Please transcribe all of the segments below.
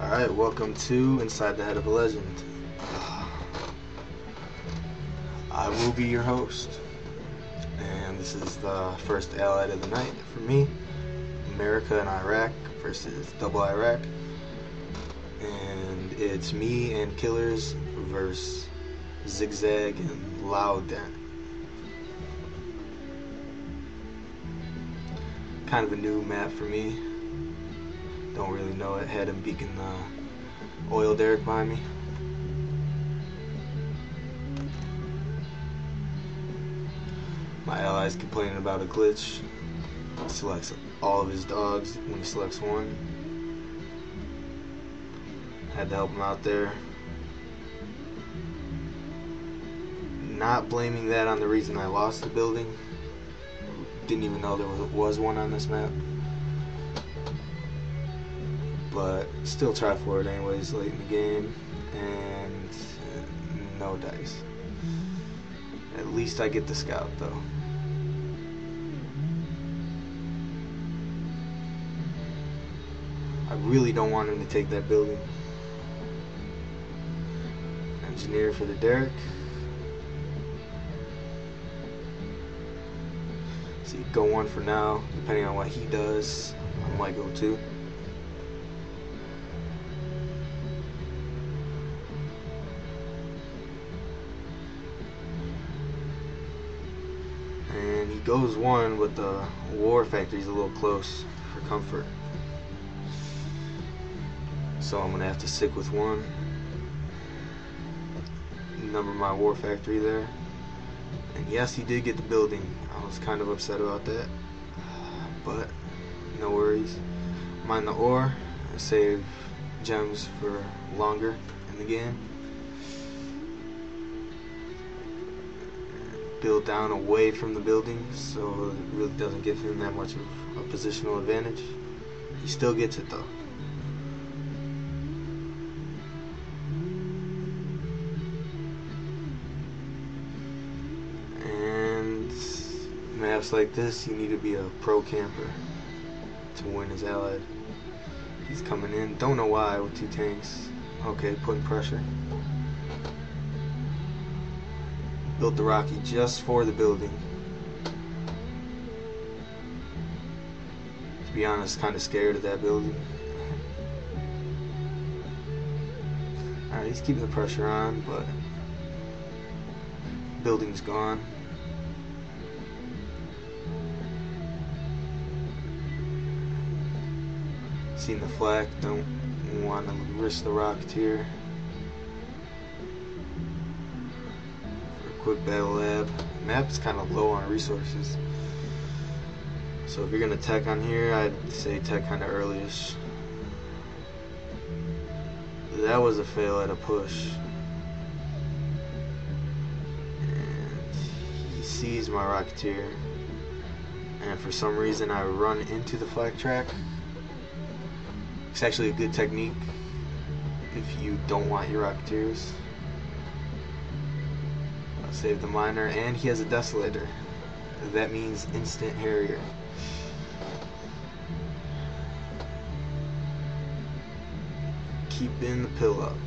Alright, welcome to Inside the Head of a Legend. I will be your host, and this is the first allied of the night for me. America and Iraq versus Double Iraq, and it's me and Killers versus Zigzag and Loudden. Kind of a new map for me. Don't really know it. Had him beacon the oil derrick behind me. My ally's complaining about a glitch. He selects all of his dogs when he selects one. Had to help him out there. Not blaming that on the reason I lost the building. Didn't even know there was one on this map. But still try for it anyways late in the game, and no dice. At least I get the scout though. I really don't want him to take that building. Engineer for the derrick. See, go one for now. Depending on what he does, I might go two. And he goes one, but the war factory's a little close for comfort. So I'm gonna have to stick with one. Number my war factory there. And yes, he did get the building. I was kind of upset about that. But no worries. Mine the ore. I save gems for longer in the game. Build down away from the building, so it really doesn't give him that much of a positional advantage. He still gets it though. And maps like this, you need to be a pro camper to win as allied. He's coming in, don't know why, with two tanks. Okay, putting pressure. Built the Rocky just for the building. To be honest, kind of scared of that building. Alright, he's keeping the pressure on, but building's gone. Seen the flak, don't want to risk the Rocketeer. Quick battle lab. Map's kind of low on resources, so if you're gonna tech on here, I'd say tech kind of early-ish. That was a fail at a push, and he sees my Rocketeer, and for some reason I run into the flak track. It's actually a good technique if you don't want your Rocketeers. Save the miner, and he has a desolator. That means instant Harrier. Keeping the pill up.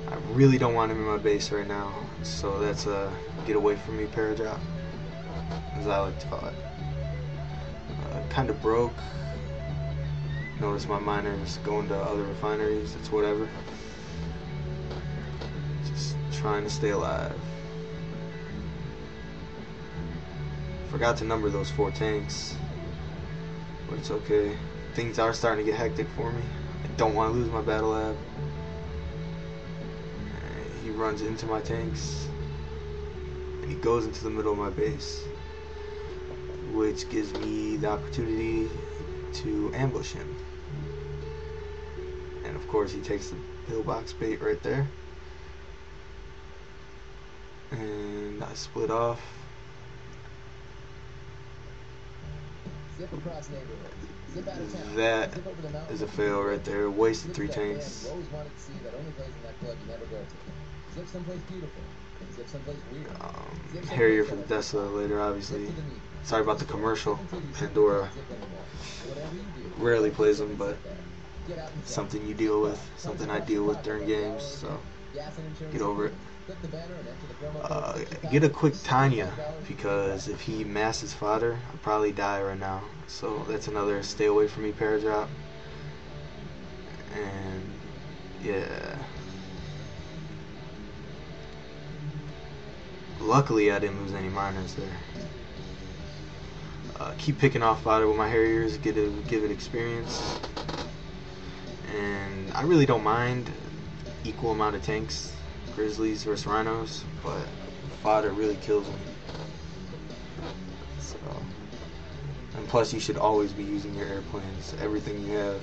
I really don't want him in my base right now, so that's a get away from me paradrop, as I like to call it. Kind of broke. Notice my miners going to other refineries. It's whatever. Trying to stay alive. Forgot to number those 4 tanks, but it's okay. Things are starting to get hectic for me. I don't want to lose my battle lab. He runs into my tanks, and he goes into the middle of my base, which gives me the opportunity to ambush him. And of course, he takes the pillbox bait right there. And I split off. Zip across neighborhoods. Zip out of town. That Zip over the mountains. is a fail right there. Wasted Zip 3 to that band tanks. you always wanted to see, that only plays in that club you never go to. Zip someplace beautiful. Zip someplace weird. Zip someplace Harrier for the that- desolator, obviously. Zip to the meat. Sorry about the commercial. Pandora Zip anymore. Whatever you do, rarely plays them, but zip that. Get out and something you deal with, something I deal with during games, so gas and insurance. get over it. Click the banner and enter the promo code Get a quick Tanya, because if he masses fodder, I'll probably die right now. So that's another stay away from me paradrop. And yeah, luckily I didn't lose any minors there. Keep picking off fodder with my Harriers, give it experience, and I really don't mind equal amount of tanks, Grizzlies versus Rhinos, but fodder really kills me. So, and plus you should always be using your airplanes, everything you have.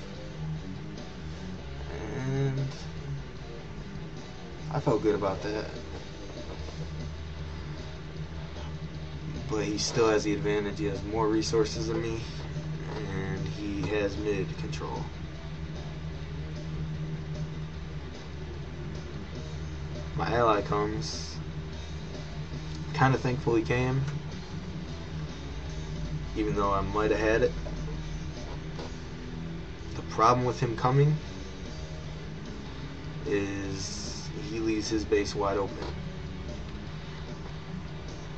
And I felt good about that. But he still has the advantage. He has more resources than me, and he has mid control. My ally comes. Kind of thankful he came, even though I might have had it. The problem with him coming is he leaves his base wide open.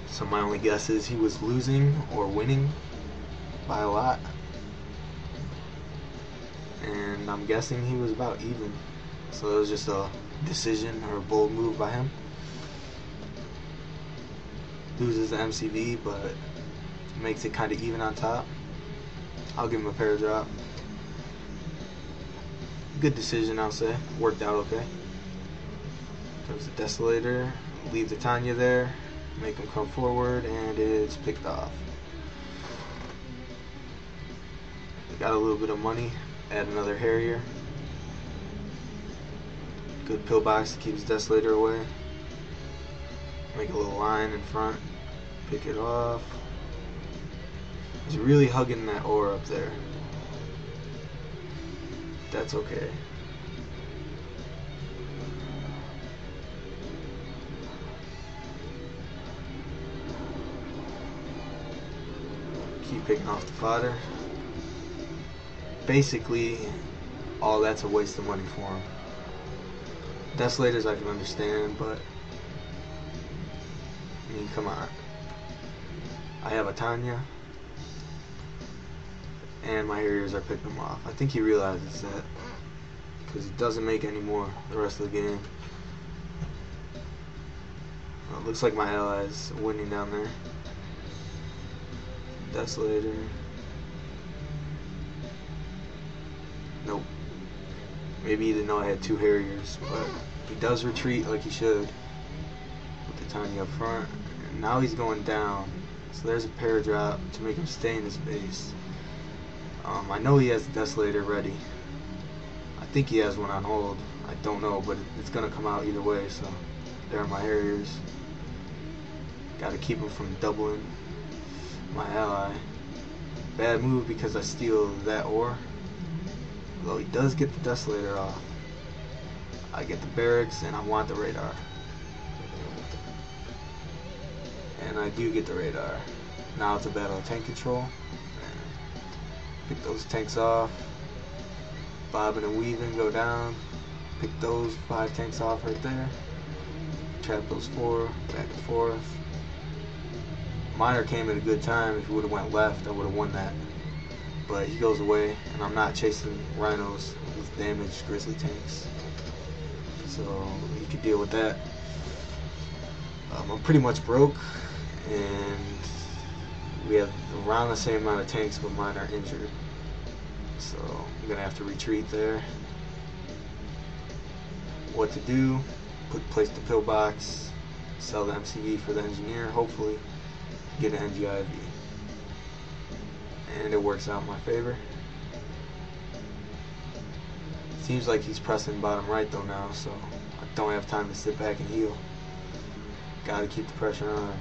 So my only guess is he was losing or winning by a lot. And I'm guessing he was about even. So it was just a decision or a bold move by him. Loses the MCV, but makes it kind of even on top. I'll give him a paradrop. Good decision, I'll say. Worked out okay. Comes the Desolator. Leave the Tanya there. Make him come forward, and it's picked off. Got a little bit of money. Add another Harrier. Good pillbox to keep his Desolator away. Make a little line in front. Pick it off. He's really hugging that ore up there. That's okay. Keep picking off the fodder. Basically, all that's a waste of money for him. Desolators I can understand, but I mean, come on. I have a Tanya, and my Harriers are picking them off. I think he realizes that, because he doesn't make any more the rest of the game. Well, it looks like my allies winning down there. Desolator. Nope. Maybe he didn't know I had two Harriers, but he does retreat like he should. Put the Tanya up front. And now he's going down. So there's a paradrop to make him stay in his base. I know he has the Desolator ready. I think he has one on hold. I don't know, but it's going to come out either way. So there are my Harriers. Got to keep him from doubling my ally. Bad move because I steal that ore. Though he does get the Desolator off. I get the barracks and I want the radar. And I do get the radar. Now it's a battle of tank control. Pick those tanks off. Bobbing and weaving, go down. Pick those 5 tanks off right there. Trap those 4, back and forth. Miner came at a good time. If he would have went left, I would have won that. But he goes away, and I'm not chasing Rhinos with damaged Grizzly tanks. So he could deal with that. I'm pretty much broke, and we have around the same amount of tanks, but mine are injured. So I'm gonna have to retreat there. What to do? Place the pillbox, sell the MCV for the engineer, hopefully get an NGIV. And it works out in my favor. Seems like he's pressing bottom right though now, so I don't have time to sit back and heal. Gotta keep the pressure on.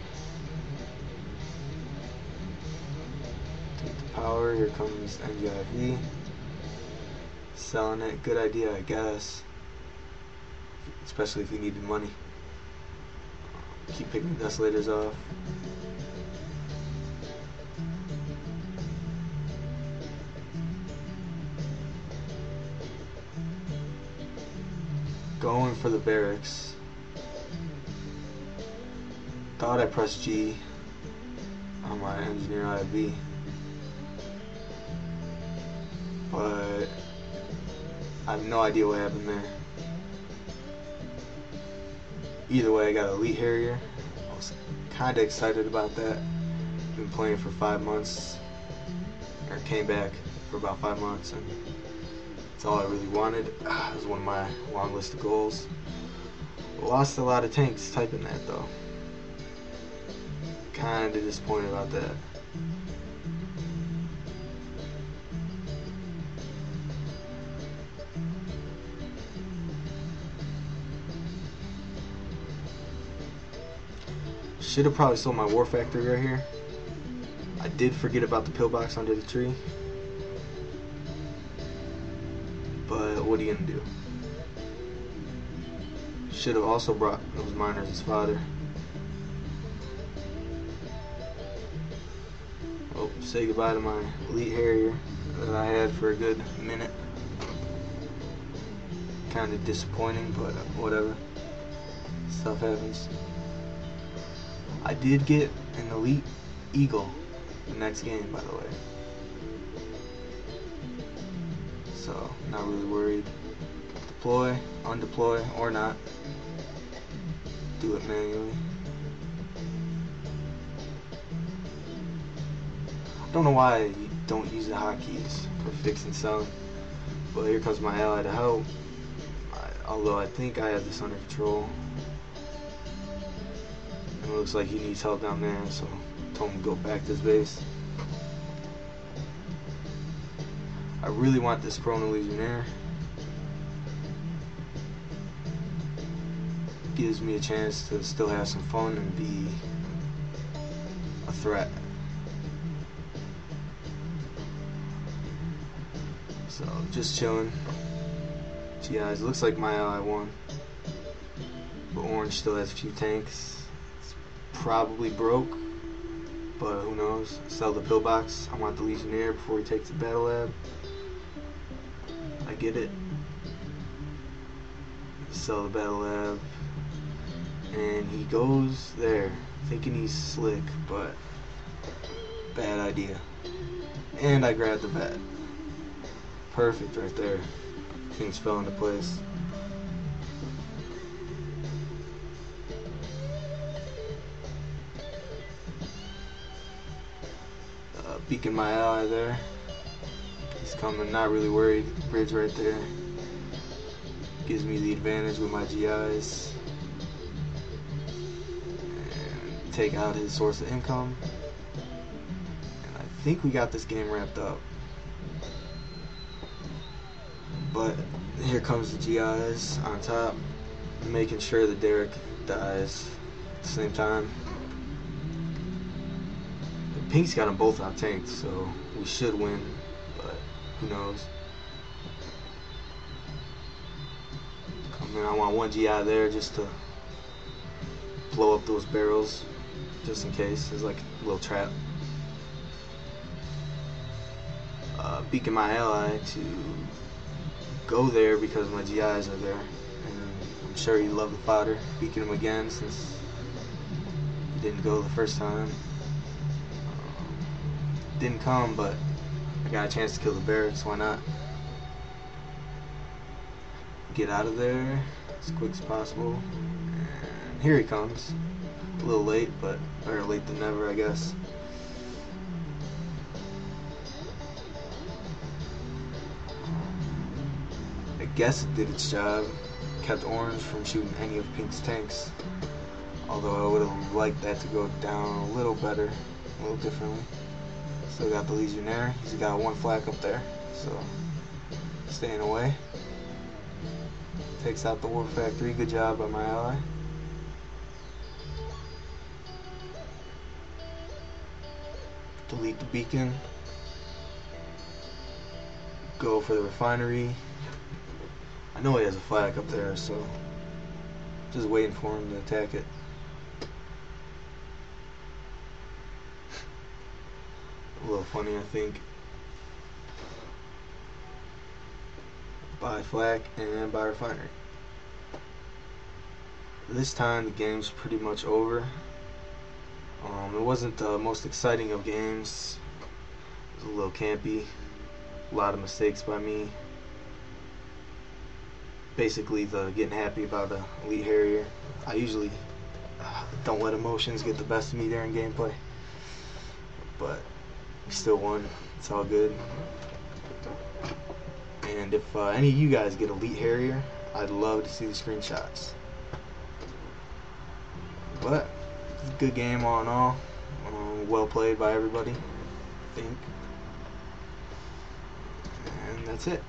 Take the power, here comes NGIV. Selling it, good idea I guess. Especially if you needed money. Keep picking the Desolators off. going for the barracks. Thought I pressed G on my engineer IV, but I have no idea what happened there. Either way, I got Elite Harrier. I was kind of excited about that. Been playing for 5 months, or came back for about 5 months, and that's all I really wanted. It was one of my long list of goals. Lost a lot of tanks typing that though. Kind of disappointed about that. Should have probably sold my War Factory right here. I did forget about the pillbox under the tree. But what are you gonna do? Should have also brought those miners as fodder. Oh, say goodbye to my Elite Harrier that I had for a good minute. Kind of disappointing, but whatever. Stuff happens. I did get an Elite Eagle the next game, by the way. So, not really worried. Deploy, undeploy, or not. Do it manually. I don't know why you don't use the hotkeys for fixing selling, but here comes my ally to help. Although I think I have this under control. And it looks like he needs help down there, so I told him to go back to his base. I really want this Chrono Legionnaire. Gives me a chance to still have some fun and be a threat. So just chilling. GIs. Looks like my ally won, but Orange still has a few tanks. It's probably broke, but who knows. Sell the pillbox. I want the Legionnaire before he takes the battle lab. I get it. Sell the battle lab, and he goes there thinking he's slick, but bad idea. And I grabbed the vet. Perfect right there. Things fell into place. Beacon my ally there. He's coming, not really worried. Bridge right there. Gives me the advantage with my GIs. And take out his source of income. And I think we got this game wrapped up. But here comes the GIs on top, making sure that Derek dies at the same time. Pink's got them both out tanked, so we should win, but who knows. I mean, I want one GI there just to blow up those barrels, just in case. It's like a little trap. Beacon my ally to go there because my GIs are there, and I'm sure you love the fodder. Beacon him again since he didn't go the first time. Didn't come, but I got a chance to kill the barracks. Why not? Get out of there as quick as possible. And here he comes. A little late, but better late than never, I guess. I guess it did its job. Kept Orange from shooting any of Pink's tanks. Although I would have liked that to go down a little better, a little differently. Still got the Legionnaire. He's got one flak up there, so staying away. Takes out the War Factory. Good job by my ally. Delete the beacon. Go for the refinery. I know he has a flag up there, so just waiting for him to attack it. A little funny, I think. Buy flak and buy refinery. this time the game's pretty much over. It wasn't the most exciting of games. It was a little campy. A lot of mistakes by me. Basically, the getting happy about the Elite Harrier. I usually don't let emotions get the best of me during gameplay, but we still won. It's all good. And if any of you guys get Elite Harrier, I'd love to see the screenshots. But it's a good game all in all. Well played by everybody, I think. And that's it.